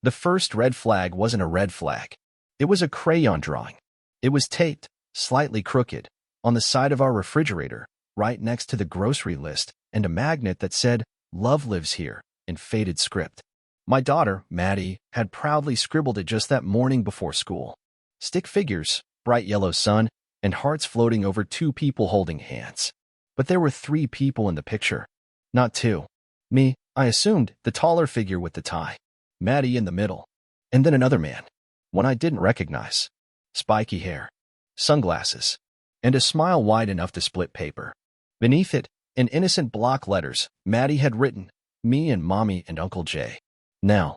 The first red flag wasn't a red flag. It was a crayon drawing. It was taped, slightly crooked, on the side of our refrigerator, right next to the grocery list, and a magnet that said, "Love lives here," in faded script. My daughter, Maddie, had proudly scribbled it just that morning before school. Stick figures, bright yellow sun, and hearts floating over two people holding hands. But there were three people in the picture, not two. Me, I assumed, the taller figure with the tie. Maddie in the middle. And then another man, one I didn't recognize. Spiky hair, sunglasses, and a smile wide enough to split paper. Beneath it, in innocent block letters, Maddie had written, "Me and Mommy and Uncle Jay." Now,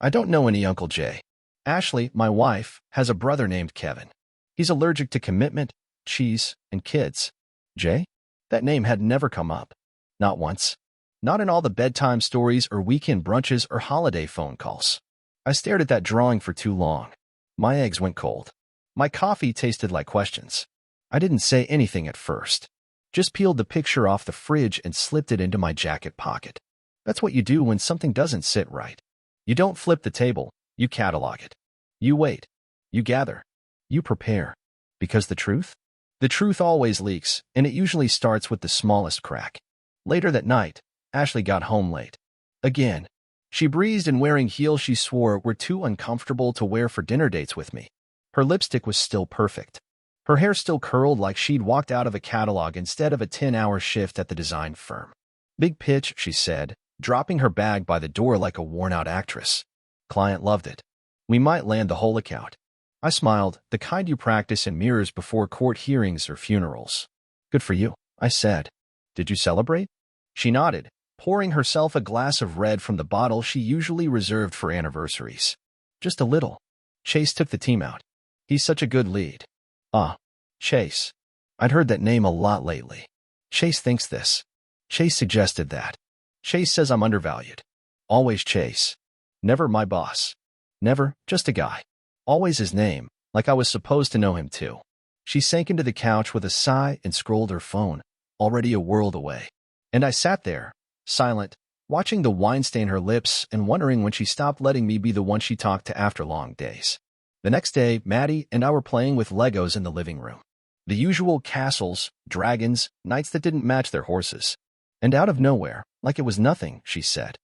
I don't know any Uncle Jay. Ashley, my wife, has a brother named Kevin. He's allergic to commitment, cheese, and kids. Jay? That name had never come up. Not once. Not in all the bedtime stories or weekend brunches or holiday phone calls. I stared at that drawing for too long. My eggs went cold. My coffee tasted like questions. I didn't say anything at first. Just peeled the picture off the fridge and slipped it into my jacket pocket. That's what you do when something doesn't sit right. You don't flip the table, you catalog it. You wait. You gather. You prepare. Because the truth? The truth always leaks, and it usually starts with the smallest crack. Later that night, Ashley got home late. Again. She breezed in wearing heels she swore were too uncomfortable to wear for dinner dates with me. Her lipstick was still perfect. Her hair still curled like she'd walked out of a catalog instead of a 10-hour shift at the design firm. "Big pitch," she said, dropping her bag by the door like a worn-out actress. Client loved it. We might land the whole account. I smiled, the kind you practice in mirrors before court hearings or funerals. "Good for you," I said. "Did you celebrate?" She nodded, pouring herself a glass of red from the bottle she usually reserved for anniversaries. "Just a little." Chase took the team out. He's such a good lead. Ah, Chase. I'd heard that name a lot lately. Chase thinks this. Chase suggested that. Chase says I'm undervalued. Always Chase. Never my boss. Never, just a guy. Always his name, like I was supposed to know him too. She sank into the couch with a sigh and scrolled her phone, already a world away. And I sat there, silent, watching the wine stain her lips and wondering when she stopped letting me be the one she talked to after long days. The next day, Maddie and I were playing with Legos in the living room. The usual castles, dragons, knights that didn't match their horses. And out of nowhere, like it was nothing, she said,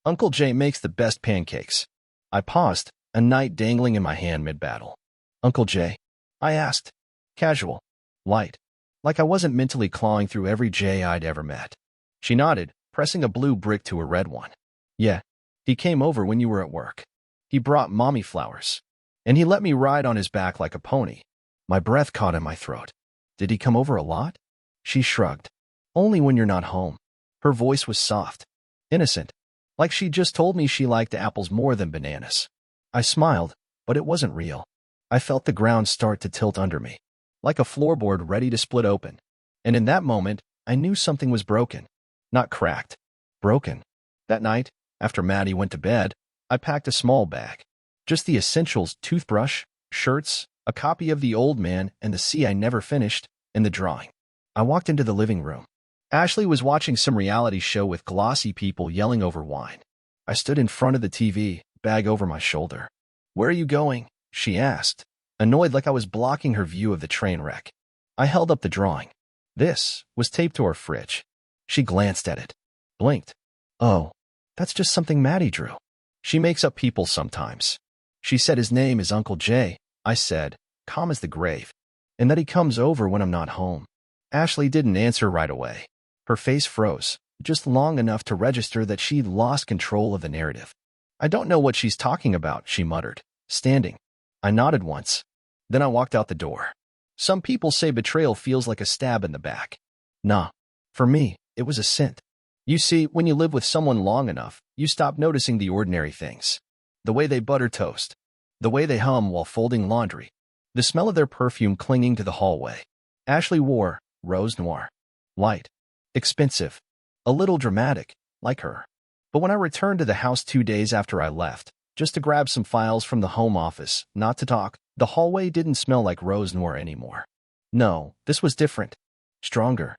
"Uncle Jay makes the best pancakes." I paused, a knight dangling in my hand mid-battle. "Uncle Jay?" I asked. Casual. Light. Like I wasn't mentally clawing through every Jay I'd ever met. She nodded, pressing a blue brick to a red one. "Yeah. He came over when you were at work. He brought Mommy flowers. And he let me ride on his back like a pony." My breath caught in my throat. "Did he come over a lot?" She shrugged. "Only when you're not home." Her voice was soft. Innocent. Like she just told me she liked apples more than bananas. I smiled, but it wasn't real. I felt the ground start to tilt under me, like a floorboard ready to split open. And in that moment, I knew something was broken. Not cracked. Broken. That night, after Maddie went to bed, I packed a small bag. Just the essentials: toothbrush, shirts, a copy of The Old Man and the Sea I Never Finished, and the drawing. I walked into the living room. Ashley was watching some reality show with glossy people yelling over wine. I stood in front of the TV, bag over my shoulder. "Where are you going?" she asked, annoyed like I was blocking her view of the train wreck. I held up the drawing. This was taped to her fridge. She glanced at it, blinked. "Oh, that's just something Maddie drew. She makes up people sometimes." She said his name is Uncle Jay, I said, calm as the grave, and that he comes over when I'm not home. Ashley didn't answer right away. Her face froze, just long enough to register that she'd lost control of the narrative. "I don't know what she's talking about," she muttered, standing. I nodded once. Then I walked out the door. Some people say betrayal feels like a stab in the back. Nah. For me, it was a scent. You see, when you live with someone long enough, you stop noticing the ordinary things. The way they butter toast. The way they hum while folding laundry. The smell of their perfume clinging to the hallway. Ashley wore rose noir. Light. Expensive. A little dramatic, like her. But when I returned to the house 2 days after I left, just to grab some files from the home office, not to talk, the hallway didn't smell like rose noir anymore. No, this was different. Stronger.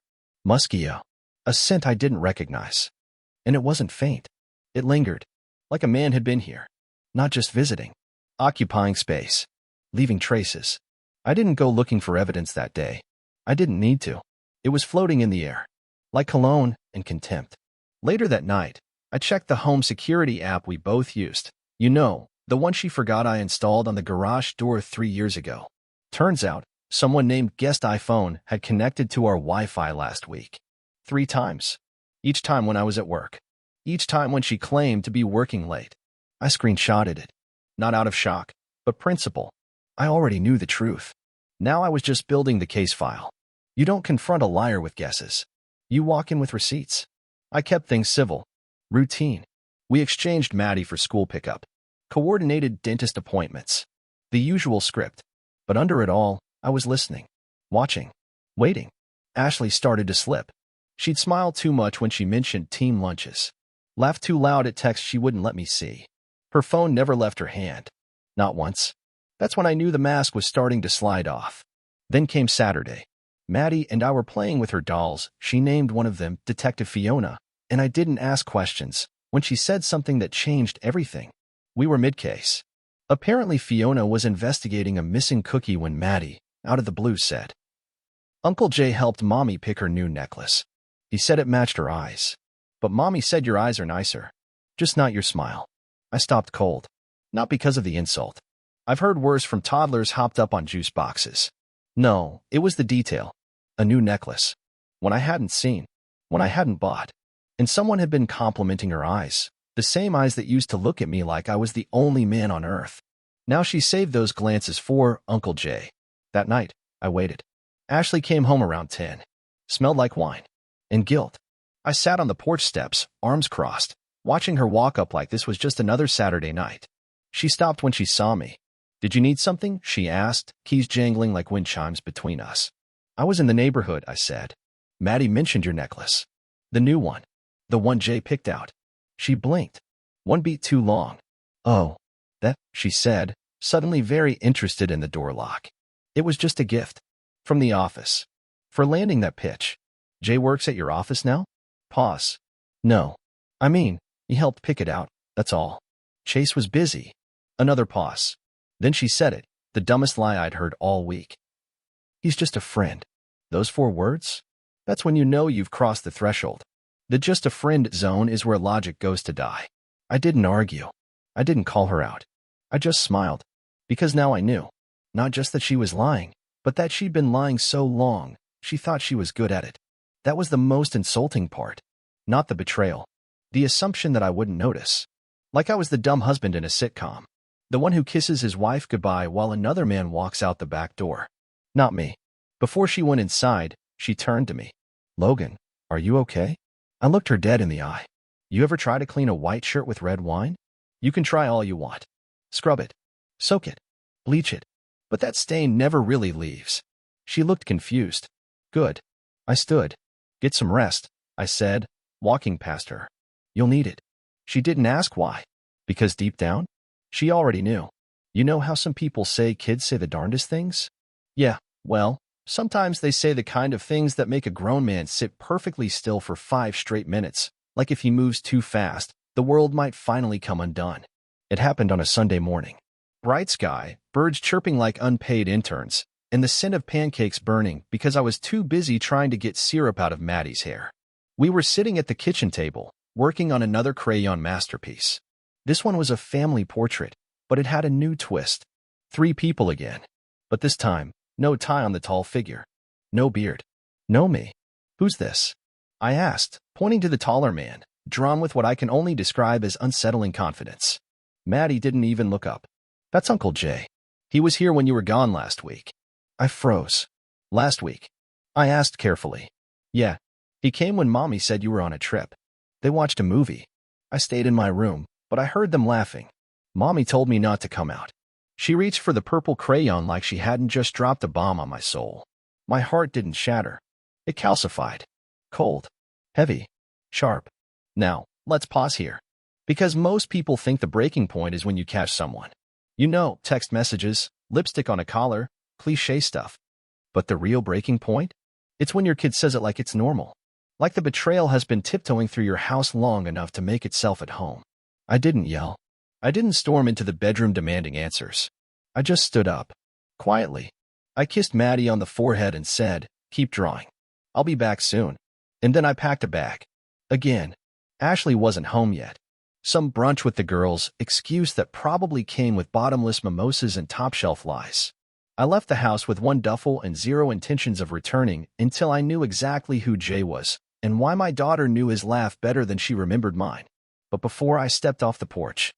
Muskio. A scent I didn't recognize. And it wasn't faint. It lingered. Like a man had been here. Not just visiting. Occupying space. Leaving traces. I didn't go looking for evidence that day. I didn't need to. It was floating in the air. Like cologne and contempt. Later that night, I checked the home security app we both used. You know, the one she forgot I installed on the garage door 3 years ago. Turns out, someone named Guest iPhone had connected to our Wi-Fi last week. 3 times. Each time when I was at work. Each time when she claimed to be working late. I screenshotted it. Not out of shock, but principle. I already knew the truth. Now I was just building the case file. You don't confront a liar with guesses. You walk in with receipts. I kept things civil. Routine. We exchanged Maddie for school pickup. Coordinated dentist appointments. The usual script. But under it all, I was listening. Watching. Waiting. Ashley started to slip. She'd smile too much when she mentioned team lunches. Laughed too loud at texts she wouldn't let me see. Her phone never left her hand. Not once. That's when I knew the mask was starting to slide off. Then came Saturday. Maddie and I were playing with her dolls. She named one of them Detective Fiona, and I didn't ask questions when she said something that changed everything. We were mid-case. Apparently Fiona was investigating a missing cookie when Maddie, out of the blue, said, "Uncle Jay helped Mommy pick her new necklace. He said it matched her eyes. But Mommy said your eyes are nicer. Just not your smile." I stopped cold. Not because of the insult. I've heard worse from toddlers hopped up on juice boxes. No, it was the detail. A new necklace. One I hadn't seen. One I hadn't bought. And someone had been complimenting her eyes. The same eyes that used to look at me like I was the only man on earth. Now she saved those glances for Uncle Jay. That night, I waited. Ashley came home around 10. Smelled like wine. And guilt. I sat on the porch steps, arms crossed, watching her walk up like this was just another Saturday night. She stopped when she saw me. "Did you need something?" she asked, keys jangling like wind chimes between us. "I was in the neighborhood," I said. "Maddie mentioned your necklace. The new one. The one Jay picked out." She blinked. One beat too long. "Oh, that," she said, suddenly very interested in the door lock. "It was just a gift. From the office. For landing that pitch. Jay works at your office now?" Pause. "No. I mean, he helped pick it out, that's all. Chase was busy." Another pause. Then she said it, the dumbest lie I'd heard all week. "He's just a friend." Those 4 words? That's when you know you've crossed the threshold. The just a friend zone is where logic goes to die. I didn't argue. I didn't call her out. I just smiled. Because now I knew. Not just that she was lying, but that she'd been lying so long, she thought she was good at it. That was the most insulting part. Not the betrayal. The assumption that I wouldn't notice. Like I was the dumb husband in a sitcom. The one who kisses his wife goodbye while another man walks out the back door. Not me. Before she went inside, she turned to me. "Logan, are you okay?" I looked her dead in the eye. "You ever try to clean a white shirt with red wine? You can try all you want. Scrub it. Soak it. Bleach it. But that stain never really leaves." She looked confused. "Good." I stood. "Get some rest," I said, walking past her. "You'll need it." She didn't ask why. Because deep down, she already knew. You know how some people say kids say the darndest things? Yeah, well, sometimes they say the kind of things that make a grown man sit perfectly still for 5 straight minutes, like if he moves too fast, the world might finally come undone. It happened on a Sunday morning. Bright sky, birds chirping like unpaid interns, and the scent of pancakes burning because I was too busy trying to get syrup out of Maddie's hair. We were sitting at the kitchen table, working on another crayon masterpiece. This one was a family portrait, but it had a new twist. 3 people again. But this time, no tie on the tall figure. No beard. No me. "Who's this?" I asked, pointing to the taller man, drawn with what I can only describe as unsettling confidence. Maddie didn't even look up. "That's Uncle Jay. He was here when you were gone last week." I froze. "Last week?" I asked carefully. "Yeah. He came when Mommy said you were on a trip. They watched a movie. I stayed in my room, but I heard them laughing. Mommy told me not to come out." She reached for the purple crayon like she hadn't just dropped a bomb on my soul. My heart didn't shatter. It calcified. Cold. Heavy. Sharp. Now, let's pause here. Because most people think the breaking point is when you catch someone. You know, text messages, lipstick on a collar, cliché stuff. But the real breaking point? It's when your kid says it like it's normal. Like the betrayal has been tiptoeing through your house long enough to make itself at home. I didn't yell. I didn't storm into the bedroom demanding answers. I just stood up. Quietly. I kissed Maddie on the forehead and said, "Keep drawing. I'll be back soon." And then I packed a bag. Again. Ashley wasn't home yet. Some brunch with the girls, excuse that probably came with bottomless mimosas and top-shelf lies. I left the house with one duffel and zero intentions of returning until I knew exactly who Jay was and why my daughter knew his laugh better than she remembered mine. But before I stepped off the porch,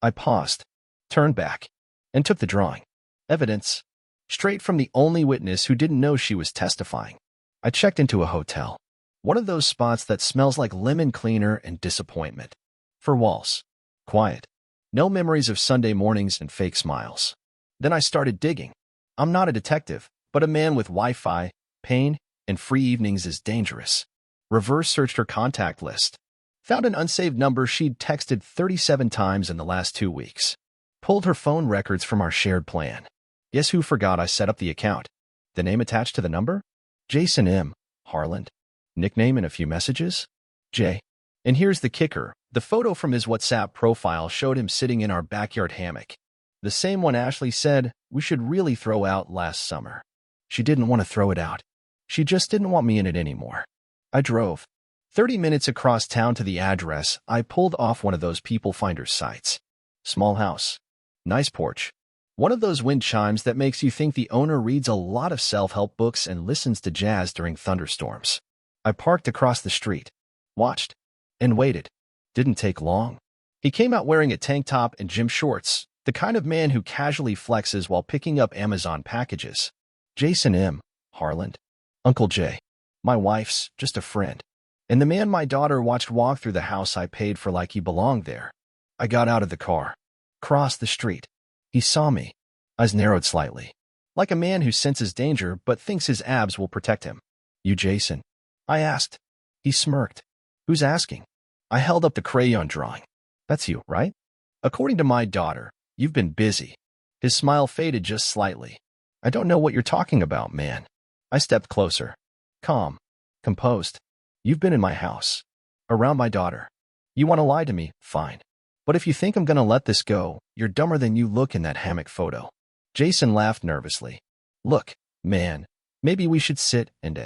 I paused, turned back, and took the drawing. Evidence. Straight from the only witness who didn't know she was testifying. I checked into a hotel. One of those spots that smells like lemon cleaner and disappointment. For walls. Quiet. No memories of Sunday mornings and fake smiles. Then I started digging. I'm not a detective, but a man with Wi-Fi, pain, and free evenings is dangerous. Reverse searched her contact list. Found an unsaved number she'd texted 37 times in the last 2 weeks. Pulled her phone records from our shared plan. Guess who forgot I set up the account? The name attached to the number? Jason M. Harland. Nickname and a few messages? J. And here's the kicker. The photo from his WhatsApp profile showed him sitting in our backyard hammock. The same one Ashley said we should really throw out last summer. She didn't want to throw it out. She just didn't want me in it anymore. I drove 30 minutes across town to the address. I pulled off one of those people finder sites. Small house. Nice porch. One of those wind chimes that makes you think the owner reads a lot of self-help books and listens to jazz during thunderstorms. I parked across the street. Watched. And waited. Didn't take long. He came out wearing a tank top and gym shorts, the kind of man who casually flexes while picking up Amazon packages. Jason M. Harland. Uncle Jay. My wife's just a friend. And the man my daughter watched walk through the house I paid for like he belonged there. I got out of the car. Crossed the street. He saw me. Eyes narrowed slightly. Like a man who senses danger but thinks his abs will protect him. You Jason? I asked. He smirked. Who's asking? I held up the crayon drawing. That's you, right? According to my daughter, you've been busy. His smile faded just slightly. I don't know what you're talking about, man. I stepped closer. Calm. Composed. You've been in my house. Around my daughter. You want to lie to me? Fine. But if you think I'm going to let this go, you're dumber than you look in that hammock photo. Jason laughed nervously. Look, man, maybe we should sit and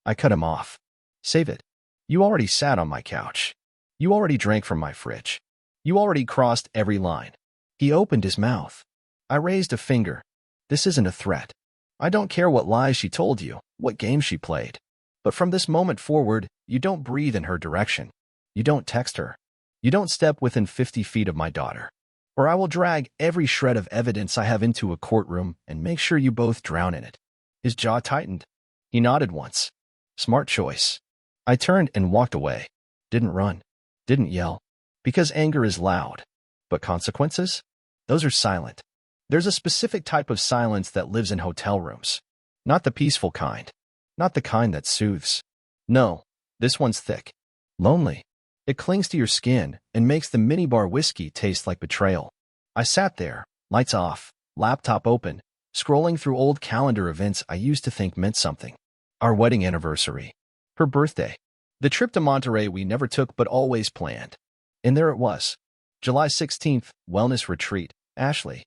I cut him off. Save it. You already sat on my couch. You already drank from my fridge. You already crossed every line. He opened his mouth. I raised a finger. This isn't a threat. I don't care what lies she told you, what game she played. But from this moment forward, you don't breathe in her direction. You don't text her. You don't step within 50 feet of my daughter. Or I will drag every shred of evidence I have into a courtroom and make sure you both drown in it. His jaw tightened. He nodded once. Smart choice. I turned and walked away. Didn't run. Didn't yell. Because anger is loud. But consequences? Those are silent. There's a specific type of silence that lives in hotel rooms. Not the peaceful kind. Not the kind that soothes. No, this one's thick. Lonely. It clings to your skin and makes the minibar whiskey taste like betrayal. I sat there, lights off, laptop open, scrolling through old calendar events I used to think meant something. Our wedding anniversary. Her birthday. The trip to Monterey we never took but always planned. And there it was. July 16th, wellness retreat, Ashley.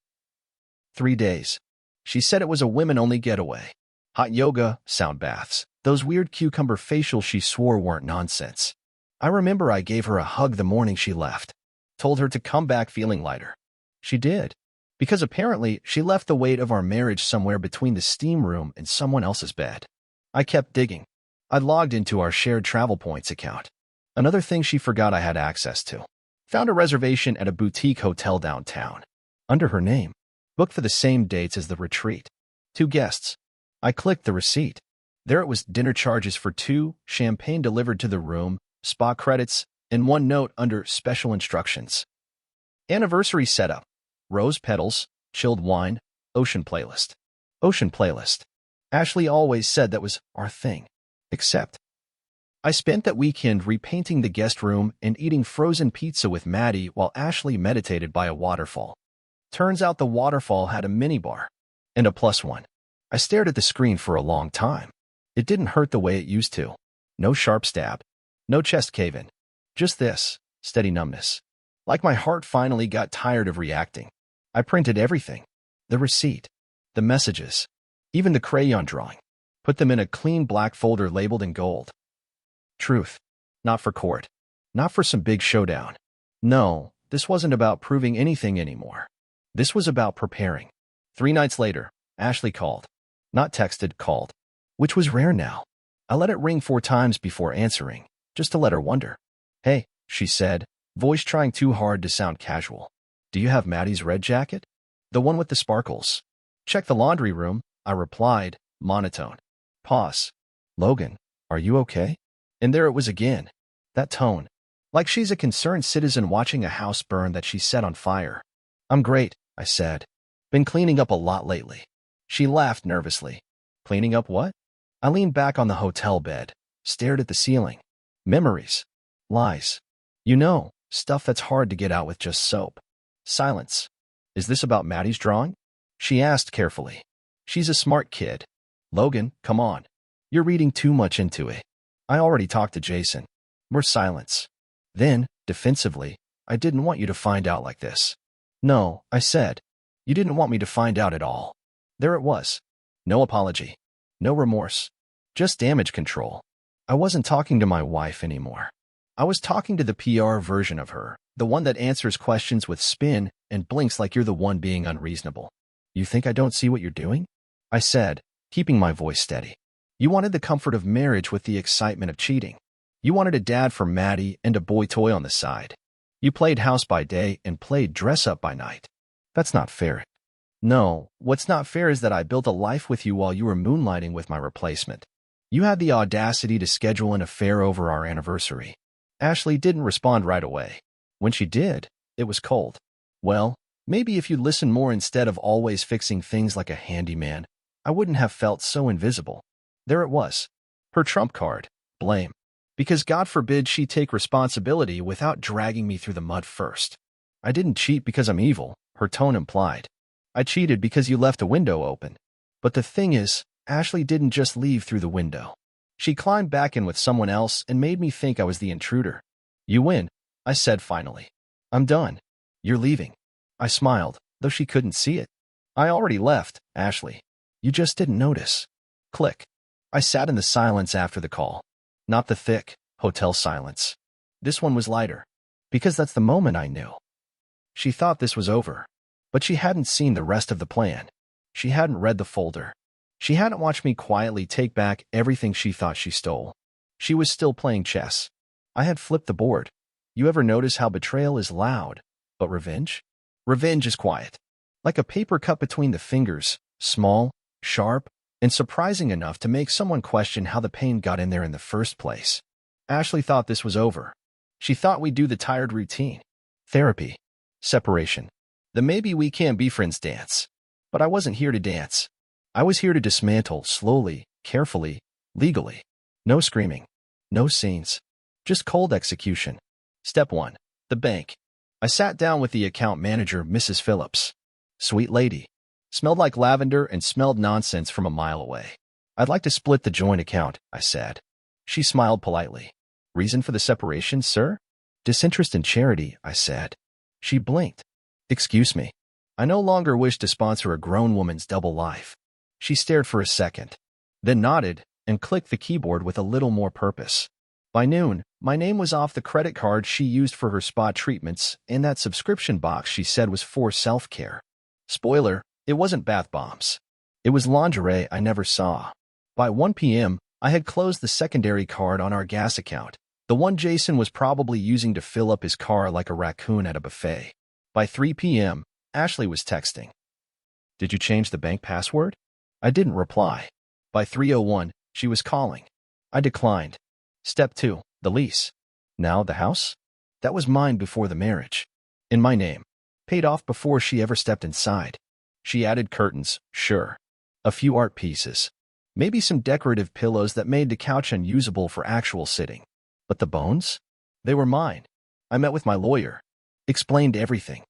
3 days. She said it was a women-only getaway. Hot yoga, sound baths, those weird cucumber facials she swore weren't nonsense. I remember I gave her a hug the morning she left. Told her to come back feeling lighter. She did. Because apparently she left the weight of our marriage somewhere between the steam room and someone else's bed. I kept digging. I logged into our shared travel points account. Another thing she forgot I had access to. Found a reservation at a boutique hotel downtown. Under her name. Booked for the same dates as the retreat. 2 guests. I clicked the receipt. There it was: dinner charges for 2, champagne delivered to the room, spa credits, and 1 note under special instructions. Anniversary setup. Rose petals, chilled wine, ocean playlist. Ocean playlist. Ashley always said that was our thing. Except I spent that weekend repainting the guest room and eating frozen pizza with Maddie while Ashley meditated by a waterfall. Turns out the waterfall had a minibar. And a +1. I stared at the screen for a long time. It didn't hurt the way it used to. No sharp stab. No chest cave-in. Just this, steady numbness. Like my heart finally got tired of reacting. I printed everything. The receipt, the messages, even the crayon drawing. Put them in a clean black folder labeled in gold. Truth. Not for court. Not for some big showdown. No, this wasn't about proving anything anymore. This was about preparing. 3 nights later, Ashley called. Not texted, called. Which was rare now. I let it ring 4 times before answering, just to let her wonder. Hey, she said, voice trying too hard to sound casual. Do you have Maddie's red jacket? The one with the sparkles. Check the laundry room, I replied, monotone. Pause. Logan, are you okay? And there it was again. That tone. Like she's a concerned citizen watching a house burn that she set on fire. I'm great, I said. Been cleaning up a lot lately. She laughed nervously. Cleaning up what? I leaned back on the hotel bed, stared at the ceiling. Memories. Lies. You know, stuff that's hard to get out with just soap. Silence. Is this about Maddie's drawing? She asked carefully. She's a smart kid. Logan, come on. You're reading too much into it. I already talked to Jason. More silence. Then, defensively, I didn't want you to find out like this. No, I said. You didn't want me to find out at all. There it was. No apology. No remorse. Just damage control. I wasn't talking to my wife anymore. I was talking to the PR version of her, the one that answers questions with spin and blinks like you're the one being unreasonable. You think I don't see what you're doing? I said, keeping my voice steady. You wanted the comfort of marriage with the excitement of cheating. You wanted a dad for Maddie and a boy toy on the side. You played house by day and played dress up by night. That's not fair. No, what's not fair is that I built a life with you while you were moonlighting with my replacement. You had the audacity to schedule an affair over our anniversary. Ashley didn't respond right away. When she did, it was cold. Well, maybe if you'd listened more instead of always fixing things like a handyman, I wouldn't have felt so invisible. There it was. Her trump card, blame. Because God forbid she take responsibility without dragging me through the mud first. I didn't cheat because I'm evil, her tone implied. I cheated because you left a window open. But the thing is, Ashley didn't just leave through the window. She climbed back in with someone else and made me think I was the intruder. You win, I said finally. I'm done. You're leaving. I smiled, though she couldn't see it. I already left, Ashley. You just didn't notice. Click. I sat in the silence after the call. Not the thick, hotel silence. This one was lighter. Because that's the moment I knew. She thought this was over. But she hadn't seen the rest of the plan. She hadn't read the folder. She hadn't watched me quietly take back everything she thought she stole. She was still playing chess. I had flipped the board. You ever notice how betrayal is loud, but revenge? Revenge is quiet. Like a paper cut between the fingers, small, sharp, and surprising enough to make someone question how the pain got in there in the first place. Ashley thought this was over. She thought we'd do the tired routine. Therapy. Separation. The maybe we can't be friends dance. But I wasn't here to dance. I was here to dismantle, slowly, carefully, legally. No screaming. No scenes. Just cold execution. Step 1. The bank. I sat down with the account manager, Mrs. Phillips. Sweet lady. Smelled like lavender and smelled nonsense from a mile away. I'd like to split the joint account, I said. She smiled politely. Reason for the separation, sir? Disinterest in charity, I said. She blinked. Excuse me. I no longer wish to sponsor a grown woman's double life. She stared for a second, then nodded and clicked the keyboard with a little more purpose. By noon, my name was off the credit card she used for her spa treatments and that subscription box she said was for self-care. Spoiler, it wasn't bath bombs. It was lingerie I never saw. By 1 p.m., I had closed the secondary card on our gas account, the one Jason was probably using to fill up his car like a raccoon at a buffet. By 3 p.m., Ashley was texting. Did you change the bank password? I didn't reply. By 3:01, she was calling. I declined. Step 2, the lease. Now the house? That was mine before the marriage. In my name. Paid off before she ever stepped inside. She added curtains, sure. A few art pieces. Maybe some decorative pillows that made the couch unusable for actual sitting. But the bones? They were mine. I met with my lawyer. Explained everything.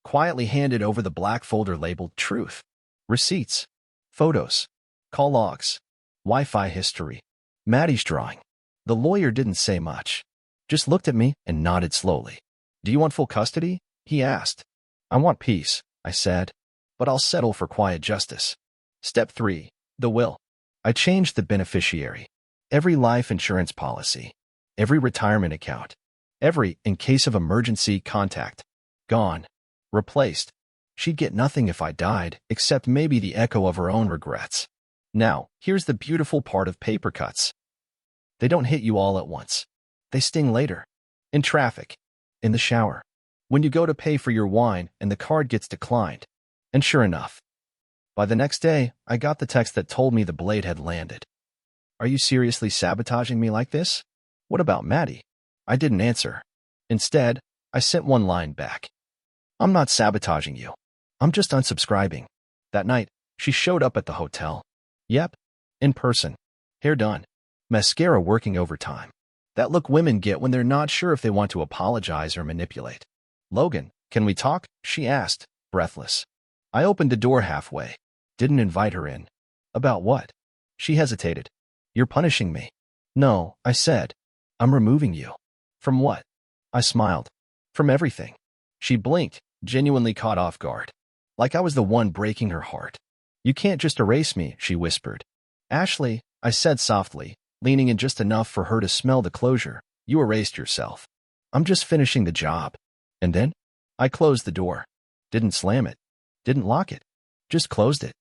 Quietly handed over the black folder labeled Truth. Receipts. Photos. Call logs. Wi-Fi history. Maddie's drawing. The lawyer didn't say much. Just looked at me and nodded slowly. Do you want full custody? He asked. I want peace, I said, but I'll settle for quiet justice. Step 3. The will. I changed the beneficiary. Every life insurance policy. Every retirement account. Every, in case of emergency, contact. Gone. Replaced. She'd get nothing if I died, except maybe the echo of her own regrets. Now, here's the beautiful part of paper cuts. They don't hit you all at once. They sting later. In traffic. In the shower. When you go to pay for your wine and the card gets declined. And sure enough, by the next day, I got the text that told me the blade had landed. Are you seriously sabotaging me like this? What about Maddie? I didn't answer. Instead, I sent one line back. I'm not sabotaging you. I'm just unsubscribing. That night, she showed up at the hotel. Yep, in person. Hair done. Mascara working overtime. That look women get when they're not sure if they want to apologize or manipulate. Logan, can we talk? She asked, breathless. I opened the door halfway. Didn't invite her in. About what? She hesitated. You're punishing me. No, I said. I'm removing you. From what? I smiled. From everything. She blinked, genuinely caught off guard. Like I was the one breaking her heart. You can't just erase me, she whispered. Ashley, I said softly, leaning in just enough for her to smell the closure. You erased yourself. I'm just finishing the job. And then? I closed the door. Didn't slam it. Didn't lock it. Just closed it.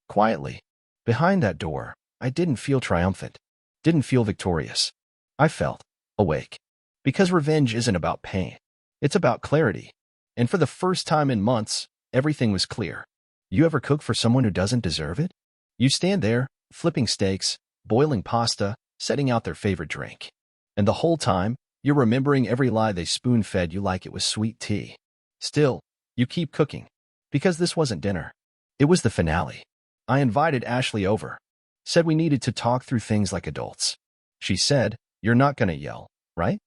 Quietly. Behind that door, I didn't feel triumphant. Didn't feel victorious. I felt awake. Because revenge isn't about pain. It's about clarity. And for the first time in months, everything was clear. You ever cook for someone who doesn't deserve it? You stand there, flipping steaks, boiling pasta, setting out their favorite drink. And the whole time, you're remembering every lie they spoon-fed you like it was sweet tea. Still, you keep cooking. Because this wasn't dinner. It was the finale. I invited Ashley over. Said we needed to talk through things like adults. She said, you're not gonna yell, right?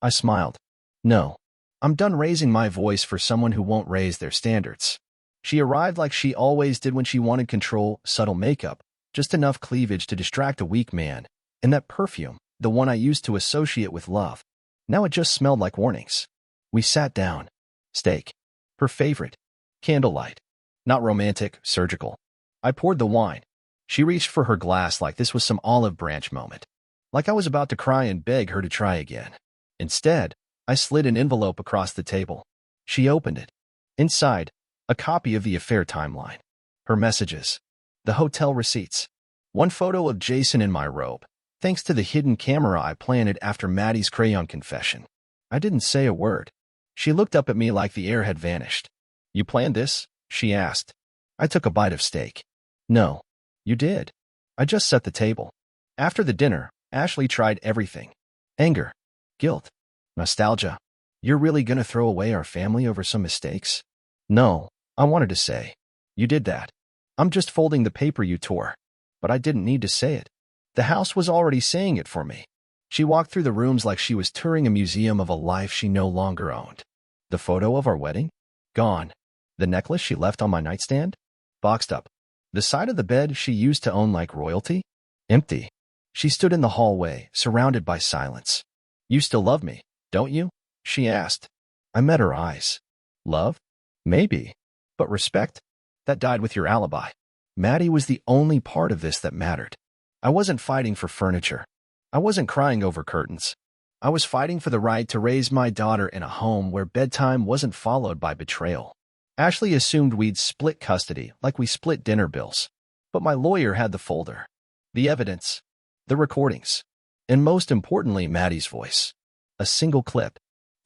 I smiled. No. I'm done raising my voice for someone who won't raise their standards. She arrived like she always did when she wanted control, subtle makeup, just enough cleavage to distract a weak man, and that perfume, the one I used to associate with love. Now it just smelled like warnings. We sat down. Steak. Her favorite. Candlelight. Not romantic, surgical. I poured the wine. She reached for her glass like this was some olive branch moment. Like I was about to cry and beg her to try again. Instead, I slid an envelope across the table. She opened it. Inside, a copy of the affair timeline. Her messages. The hotel receipts. One photo of Jason in my robe, thanks to the hidden camera I planted after Maddie's crayon confession. I didn't say a word. She looked up at me like the air had vanished. You planned this? She asked. I took a bite of steak. No. You did. I just set the table. After the dinner, Ashley tried everything. Anger. Guilt. Nostalgia. You're really gonna throw away our family over some mistakes? No. I wanted to say. You did that. I'm just folding the paper you tore. But I didn't need to say it. The house was already saying it for me. She walked through the rooms like she was touring a museum of a life she no longer owned. The photo of our wedding? Gone. The necklace she left on my nightstand? Boxed up. The side of the bed she used to own like royalty? Empty. She stood in the hallway, surrounded by silence. You still love me, don't you? She asked. I met her eyes. Love? Maybe. But respect? That died with your alibi. Maddie was the only part of this that mattered. I wasn't fighting for furniture. I wasn't crying over curtains. I was fighting for the right to raise my daughter in a home where bedtime wasn't followed by betrayal. Ashley assumed we'd split custody like we split dinner bills. But my lawyer had the folder. The evidence. The recordings. And most importantly, Maddie's voice. A single clip.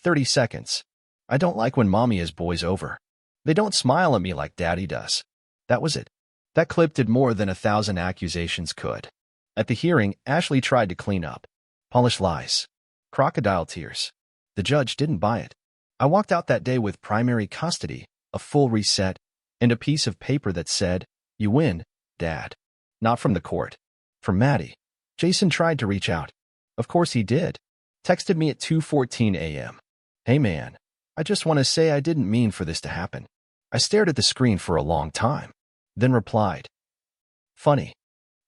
30 seconds. I don't like when mommy has boys over. They don't smile at me like daddy does. That was it. That clip did more than 1,000 accusations could. At the hearing, Ashley tried to clean up. Polish lies. Crocodile tears. The judge didn't buy it. I walked out that day with primary custody, a full reset, and a piece of paper that said, you win, Dad. Not from the court. From Maddie. Jason tried to reach out. Of course he did. Texted me at 2:14 a.m. Hey man, I just want to say I didn't mean for this to happen. I stared at the screen for a long time. Then replied. Funny.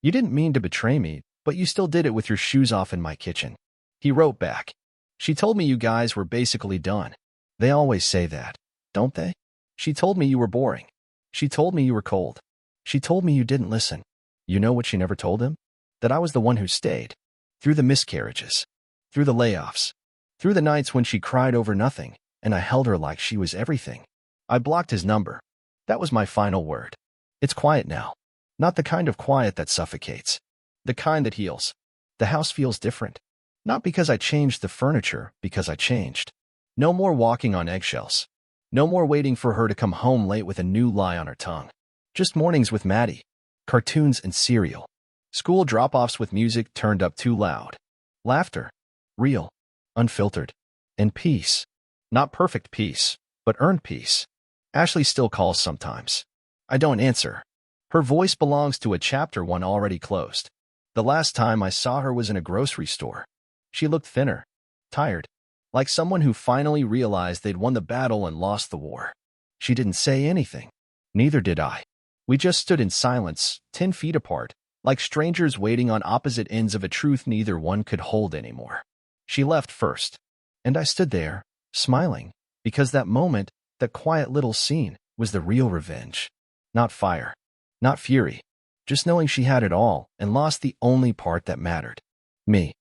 You didn't mean to betray me, but you still did it with your shoes off in my kitchen. He wrote back. She told me you guys were basically done. They always say that, don't they? She told me you were boring. She told me you were cold. She told me you didn't listen. You know what she never told him? That I was the one who stayed. Through the miscarriages. Through the layoffs. Through the nights when she cried over nothing, and I held her like she was everything. I blocked his number. That was my final word. It's quiet now. Not the kind of quiet that suffocates. The kind that heals. The house feels different. Not because I changed the furniture, because I changed. No more walking on eggshells. No more waiting for her to come home late with a new lie on her tongue. Just mornings with Maddie. Cartoons and cereal. School drop-offs with music turned up too loud. Laughter. Real. Unfiltered. And peace. Not perfect peace, but earned peace. Ashley still calls sometimes. I don't answer. Her voice belongs to a chapter one already closed. The last time I saw her was in a grocery store. She looked thinner. Tired. Like someone who finally realized they'd won the battle and lost the war. She didn't say anything. Neither did I. We just stood in silence, 10 feet apart, like strangers waiting on opposite ends of a truth neither one could hold anymore. She left first. And I stood there, smiling, because that moment, that quiet little scene, was the real revenge. Not fire. Not fury. Just knowing she had it all and lost the only part that mattered. Me.